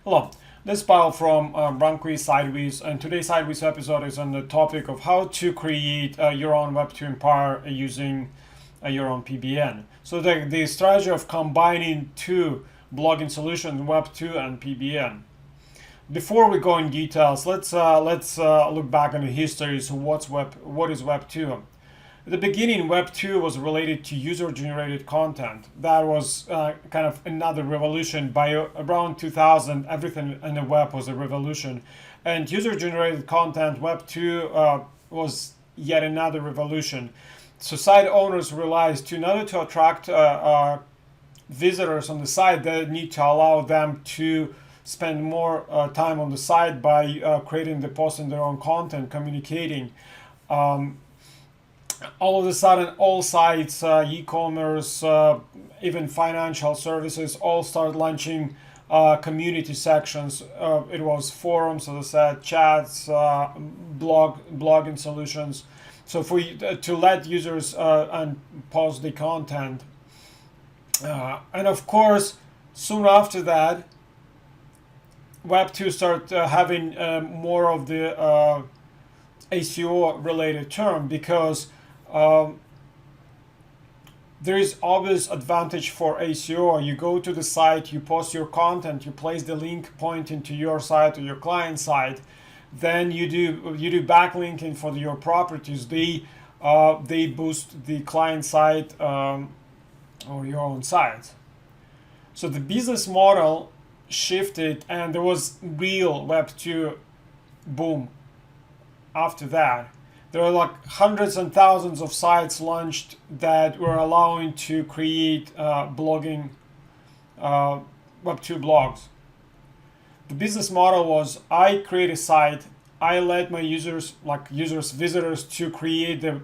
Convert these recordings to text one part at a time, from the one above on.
Hello, this is Paul from RankWyz SideWyz, and today's SideWyz episode is on the topic of how to create your own Web2 empire using your own PBN. So the strategy of combining two blogging solutions, Web2 and PBN. Before we go in details, let's look back on the history. So what is Web2? At the beginning, Web 2 was related to user-generated content. That was kind of another revolution. By around 2000, everything in the web was a revolution. And user-generated content, Web 2, was yet another revolution. So site owners realized in order to attract visitors on the site, they need to allow them to spend more time on the site by creating the post in their own content, communicating. All of a sudden, all sites, e-commerce, even financial services, all start launching community sections. It was forums, as I said, chats, blogging solutions. So to let users and post the content, and of course, soon after that, Web2 started having more of the ACO-related term because there is obvious advantage for ACO. You go to the site, you post your content, you place the link pointing to your site or your client site. Then you do backlinking for your properties. They boost the client site or your own site. So the business model shifted, and there was real Web2 boom after that. There are like hundreds and thousands of sites launched that were allowing to create blogging Web2 blogs. The business model was I create a site, I let my visitors to create to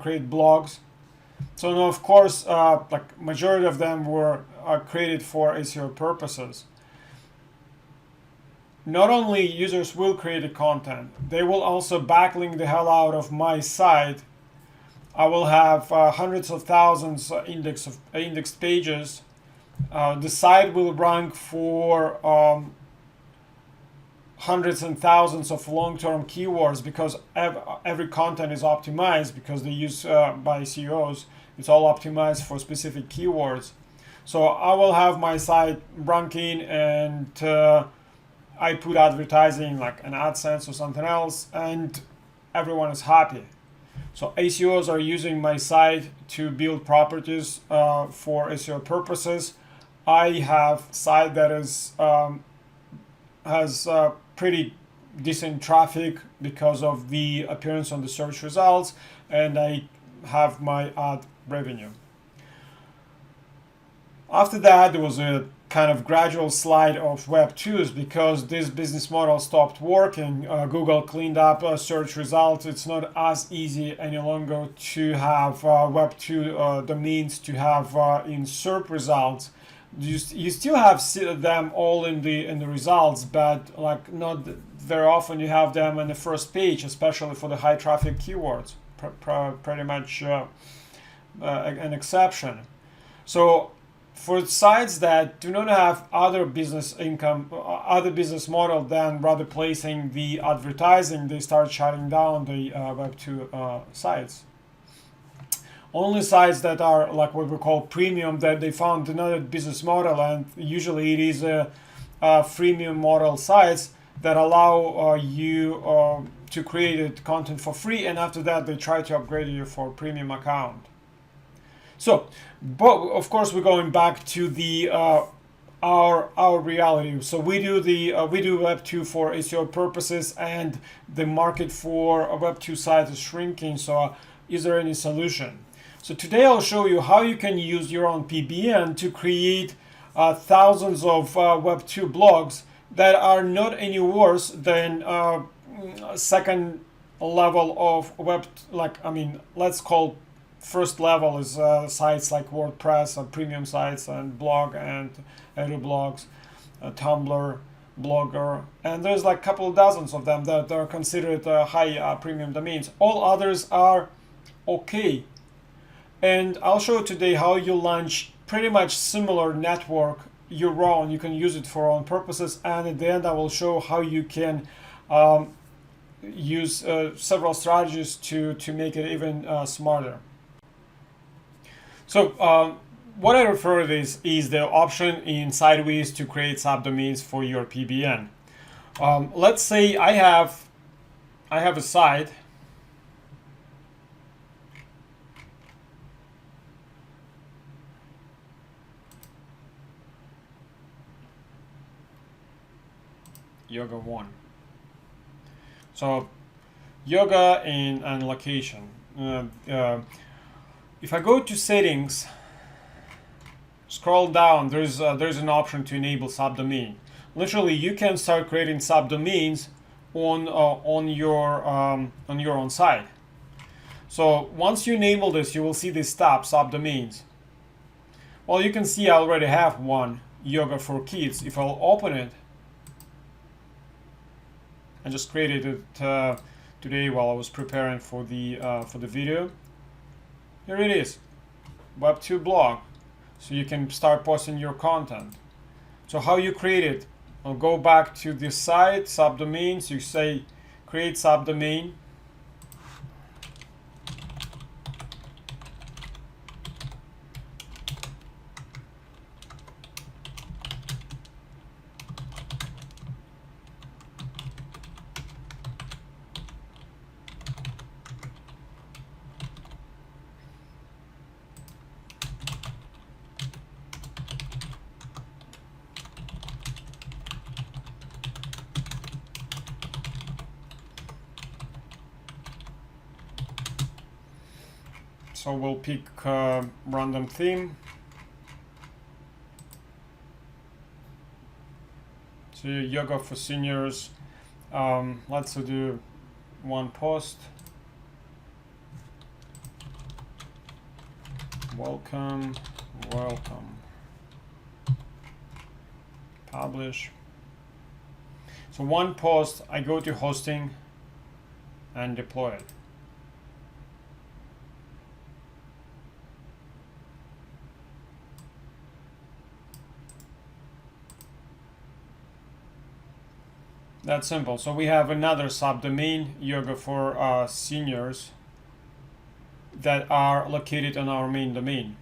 create blogs. So now, of course, like majority of them were created for SEO purposes. Not only users will create the content, they will also backlink the hell out of my site. I will have hundreds of thousands indexed pages. The site will rank for hundreds and thousands of long-term keywords because every content is optimized because they use by SEOs. It's all optimized for specific keywords. So I will have my site ranking, and I put advertising like an AdSense or something else, and everyone is happy. So ACOs are using my site to build properties for SEO purposes. I have site that has pretty decent traffic because of the appearance on the search results, and I have my ad revenue. After that, there was a kind of gradual slide of Web 2s because this business model stopped working. Google cleaned up search results. It's not as easy any longer to have Web 2 domains to have in SERP results. You still have them all in the results, but like not very often you have them on the first page, especially for the high traffic keywords. Pretty much an exception. So for sites that do not have other business model than rather placing the advertising, they start shutting down the Web2 sites. Only sites that are like what we call premium, that they found another business model, and usually it is a freemium model sites that allow you to create content for free, and after that they try to upgrade you for a premium account. So, but of course, we're going back to the our reality. So we do Web2 for SEO purposes, and the market for a Web2 site is shrinking. So, is there any solution? So today I'll show you how you can use your own PBN to create thousands of Web2 blogs that are not any worse than second level of let's call first level is sites like WordPress, premium sites, and blog and edu blogs, Tumblr, Blogger, and there's like a couple of dozens of them that are considered high premium domains. All others are okay, and I'll show you today how you launch pretty much similar network your own. You can use it for own purposes, and at the end I will show how you can use several strategies to make it even smarter. So what I refer to this is the option in RankWyz to create subdomains for your PBN. Let's say I have a site yoga 1. So yoga and location. If I go to settings, scroll down, there's an option to enable subdomain. Literally, you can start creating subdomains on your own site. So once you enable this, you will see this tab, subdomains. Well, you can see I already have one, yoga for kids. If I'll open it, I just created it today while I was preparing for the video. Here it is, Web2 blog. So you can start posting your content. So how you create it? I'll go back to this site, subdomains. You say create subdomain. So we'll pick random theme. So yoga for seniors. Let's do one post. Welcome. Publish. So one post, I go to hosting and deploy it. That's simple. So we have another subdomain, yoga for seniors, that are located on our main domain.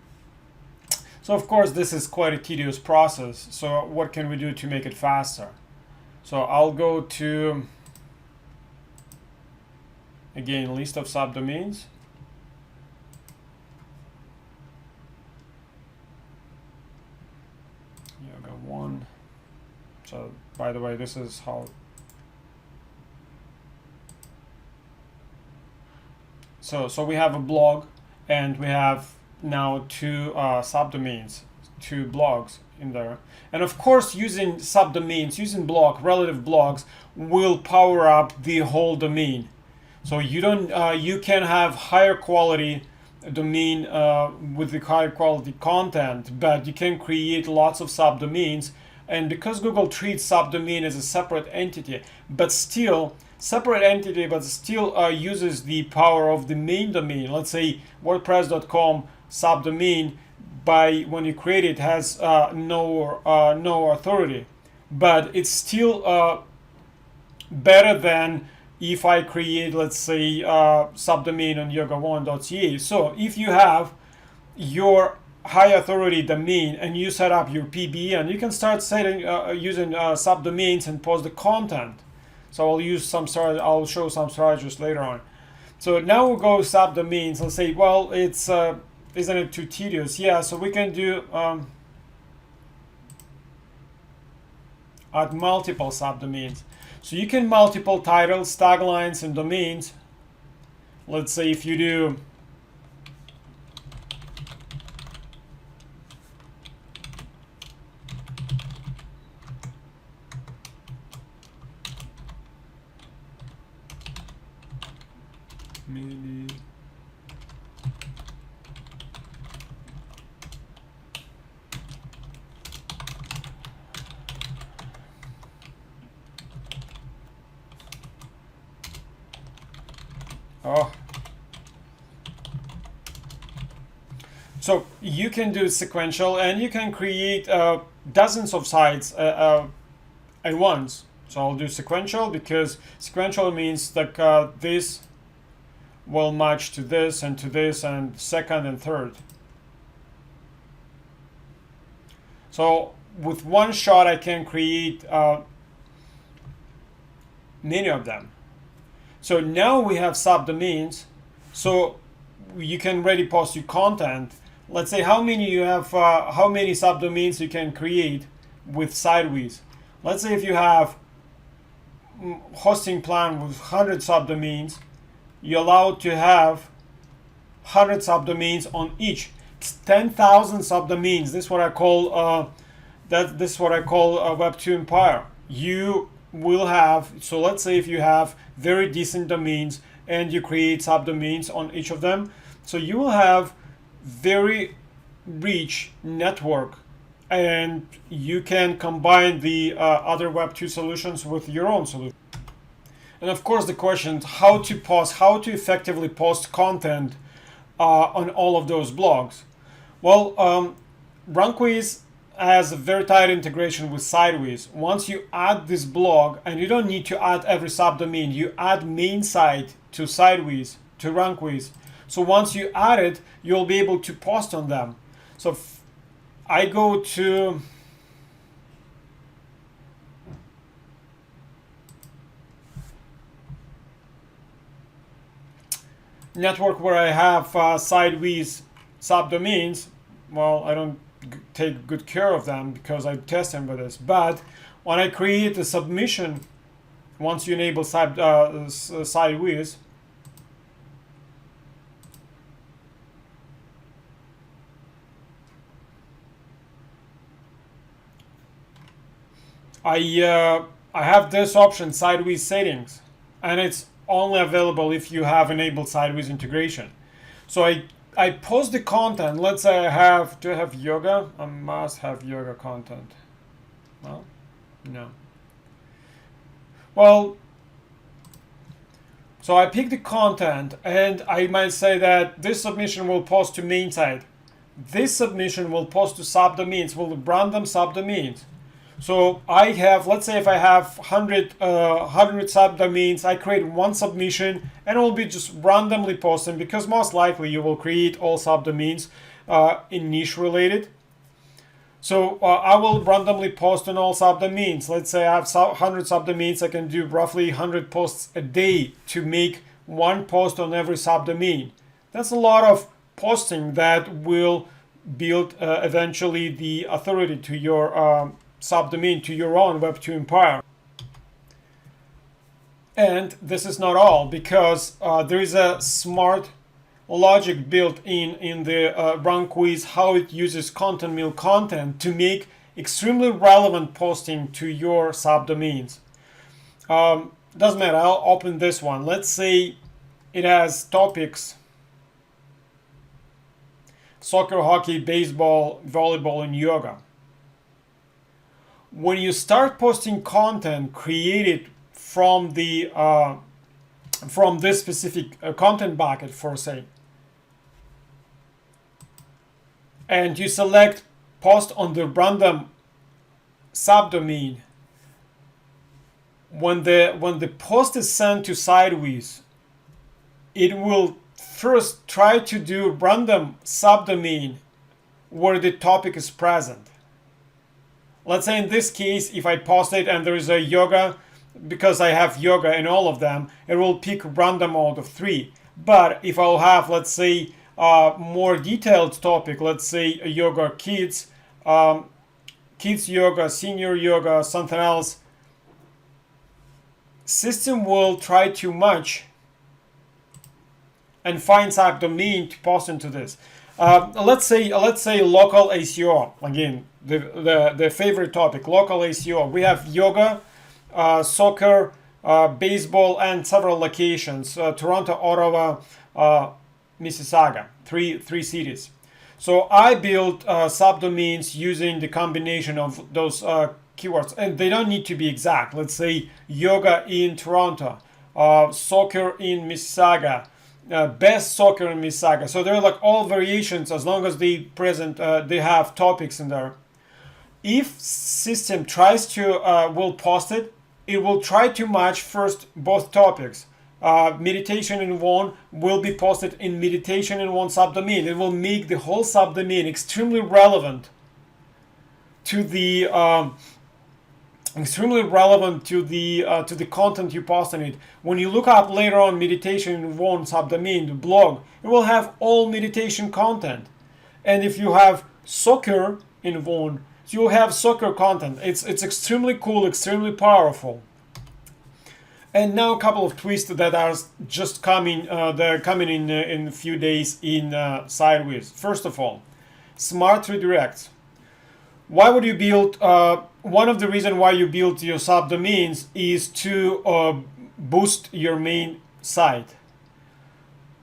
So of course this is quite a tedious process. So what can we do to make it faster? So I'll go to, again, list of subdomains. Yoga 1. So by the way, this is how. So we have a blog, and we have now two subdomains, two blogs in there. And of course, using subdomains, using relative blogs, will power up the whole domain. So you can have higher quality domain with the higher quality content, but you can create lots of subdomains. And because Google treats subdomain as a separate entity, but still uses the power of the main domain. Let's say WordPress.com subdomain, when you create it, has no authority, but it's still better than if I create, let's say, subdomain on yoga1.ca. So if you have your high authority domain and you set up your PBN, you can start using subdomains and post the content. So I'll show some strategies later on. So now we'll go subdomains. Let's say, well, it's isn't it too tedious? Yeah. So we can do add multiple subdomains. So you can multiple titles, taglines, and domains. Let's say if you do maybe So you can do sequential, and you can create dozens of sites at once. So I'll do sequential because sequential means that this will match to this and to this and second and third. So with one shot I can create many of them. So now we have subdomains, so you can already post your content. Let's say how many you have, how many subdomains you can create with RankWyz. Let's say if you have hosting plan with 100 subdomains, you're allowed to have 100 subdomains on each. It's 10,000 subdomains. This is what I call this is what I call a Web2 empire. You will have, so let's say if you have very decent domains and you create subdomains on each of them, so you will have very rich network, and you can combine the other Web2 solutions with your own solution. And of course the question, how to effectively post content on all of those blogs. Well, RankWyz has a very tight integration with RankWyz. Once you add this blog, and you don't need to add every subdomain, you add main site to RankWyz, to RankWyz. So once you add it, you'll be able to post on them. So I go to network where I have RankWyz subdomains. Well, I don't take good care of them because I test them with this. But when I create a submission, once you enable RankWyz, I have this option, RankWyz settings, and it's only available if you have enabled RankWyz integration. So I post the content. Let's say do I have yoga? I must have yoga content. Well, no. Well, so I pick the content, and I might say that this submission will post to main site. This submission will post to subdomains, will random subdomains. So I have, let's say if I have 100 subdomains, I create one submission and it will be just randomly posting, because most likely you will create all subdomains in niche related. So I will randomly post on all subdomains. Let's say I have 100 subdomains, I can do roughly 100 posts a day to make one post on every subdomain. That's a lot of posting that will build eventually the authority to your subdomain, to your own Web2 empire. And this is not all, because there is a smart logic built in the RankWyz, how it uses content mill content to make extremely relevant posting to your subdomains. Doesn't matter, I'll open this one. Let's say it has topics: soccer, hockey, baseball, volleyball, and yoga. When you start posting content created from the from this specific content bucket, for say, and you select post on the random subdomain, when the post is sent to RankWyz, it will first try to do random subdomain where the topic is present. Let's say in this case, if I post it and there is a yoga, because I have yoga in all of them, it will pick random out of 3. But if I'll have, let's say, more detailed topic, let's say yoga kids, kids yoga, senior yoga, something else, system will try to match and find subdomain to post into this. Let's say local ACO, again, the favorite topic, local ACO. We have yoga, soccer, baseball, and several locations: Toronto, Ottawa, Mississauga, three cities. So I built subdomains using the combination of those keywords, and they don't need to be exact. Let's say yoga in Toronto, soccer in Mississauga, best soccer in Mississauga. So they're like all variations as long as they present, they have topics in there. If system tries to will post it, it will try to match first both topics. Meditation in one will be posted in meditation in one subdomain. It will make the whole subdomain extremely relevant to the to the content you post on it. When you look up later on meditation in one subdomain, the blog, it will have all meditation content. And if you have soccer in one, you'll have soccer content. It's extremely cool, extremely powerful. And now a couple of twists that are just coming. They're coming in a few days in RankWyz. First of all, smart redirects. Why would you build? One of the reasons why you build your subdomains is to boost your main site.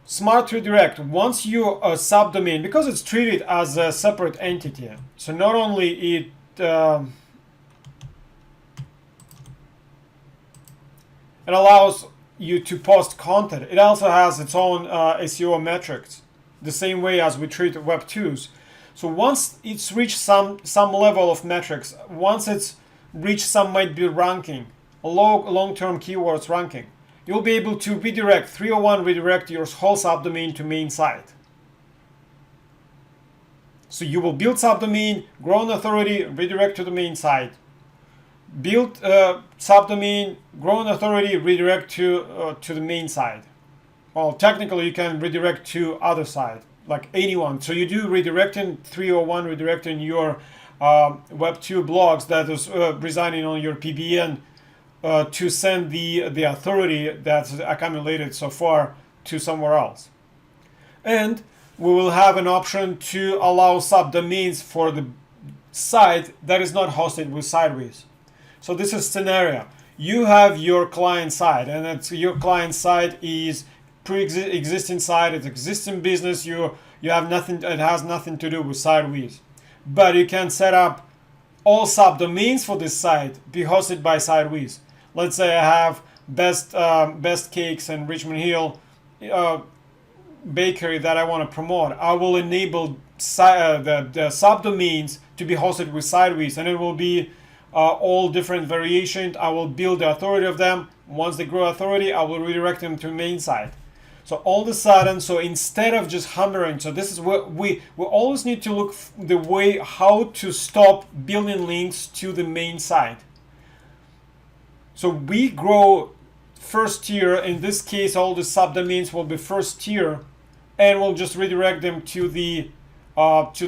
Smart redirect. Once you subdomain, because it's treated as a separate entity, so not only it allows you to post content, it also has its own SEO metrics, the same way as we treat Web2s. So once it's reached some level of metrics, once it's reached some might be ranking, long-term keywords ranking, you'll be able to redirect, 301 redirect your whole subdomain to main site. So you will build subdomain, grow an authority, redirect to the main site. Build subdomain, grow an authority, redirect to the main site. Well, technically you can redirect to other site, like anyone. So you do redirecting, 301 redirecting your Web2 blogs that is residing on your PBN to send the authority that's accumulated so far to somewhere else. And we will have an option to allow subdomains for the site that is not hosted with RankWyz. So this is scenario. You have your client site, and it's your client site is pre-existing site, it's existing business. You have nothing. It has nothing to do with RankWyz, but you can set up all subdomains for this site be hosted by RankWyz. Let's say I have best cakes in Richmond Hill bakery that I want to promote. I will enable the subdomains to be hosted with RankWyz, and it will be all different variations. I will build the authority of them. Once they grow authority, I will redirect them to main site. So all of a sudden, so instead of just hammering, so this is what we always need to look the way how to stop building links to the main site. So we grow first tier. In this case, all the subdomains will be first tier, and we'll just redirect them to the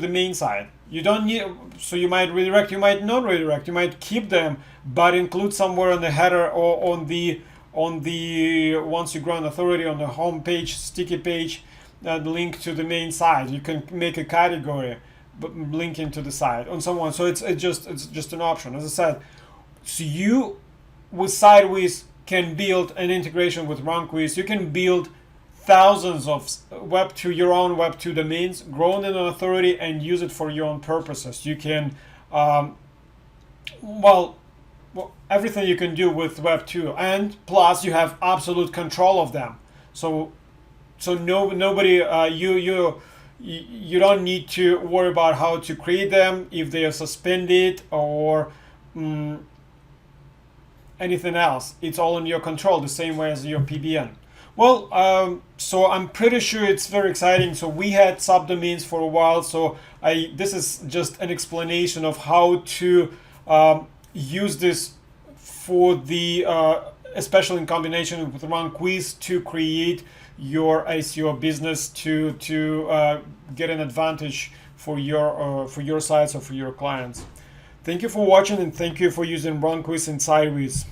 main site. You don't need, so you might redirect, you might not redirect, you might keep them, but include somewhere in the header or on the once you grow an authority on the home page, sticky page, the link to the main site. You can make a category, but linking to the site and so on. So it's just an option, as I said. So you with RankWyz can build an integration with RankWyz. You can build thousands of your own Web2 domains, grow an authority, and use it for your own purposes. You can, everything you can do with Web2, and plus you have absolute control of them. So nobody, you don't need to worry about how to create them, if they are suspended or anything else. It's all in your control, the same way as your PBN. Well, so I'm pretty sure it's very exciting. So we had subdomains for a while. So this is just an explanation of how to use this for the, especially in combination with RankWyz, to create your SEO business, to get an advantage for your sites or for your clients. Thank you for watching, and thank you for using RankWyz and RankWyz.